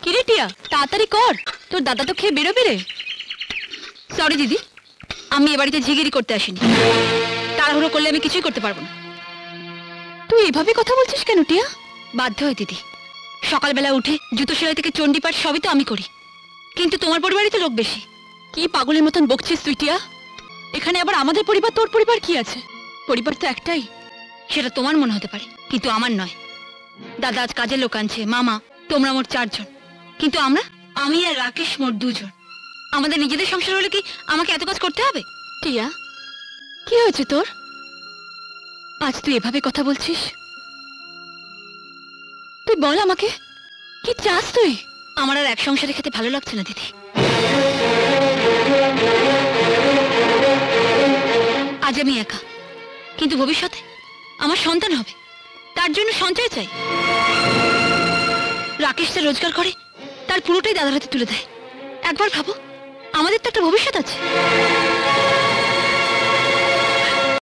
কিরে টিয়া, তাড়াতাড়ি কর, তোর দাদা তো খেয়ে বেরোবে রে। সরি দিদি, আমি এ বাড়িতে ঝিগিরি করতে আসিনি। তাড়াহুড়ো করলে আমি কিছুই করতে পারবো না। তুই এভাবে কথা বলছিস কেন টিয়া? বাধ্য হয় দিদি, সকালবেলা উঠে জুতো সেলাই থেকে চণ্ডীপাঠ সবই তো আমি করি, কিন্তু তোমার পরিবারই তো লোক বেশি। কি পাগলের মতন বকছিস তুই টিয়া? এখানে আবার আমাদের পরিবার তোর পরিবার কি আছে? পরিবার তো একটাই। সেটা তোমার মনে হতে পারে, কিন্তু আমার নয়। দাদা আজ কাজের লোক আনছে, মামা, তোমরা মোট 4 জন, কিন্তু আমি আর রাকেশ মোট 2 জন। আমাদের নিজেদের সংসার হলে কি আমাকে এত কাজ করতে হবে? টিয়া, কি হয়েছে তোর? আজ তুই এভাবে কথা বলছিস? তুই বল আমাকে, কি চাস তুই? আমার আর এক সংসারে খেতে ভালো লাগছে না দিদি। আজ আমি একা, কিন্তু ভবিষ্যতে আমার সন্তান হবে, তার জন্য সঞ্চয় চাই। রাকেশ যা রোজগার করে তার পুরোটাই দাদার হাতে তুলে দেয়। একবার ভাবো, আমাদের তো একটা ভবিষ্যৎ আছে।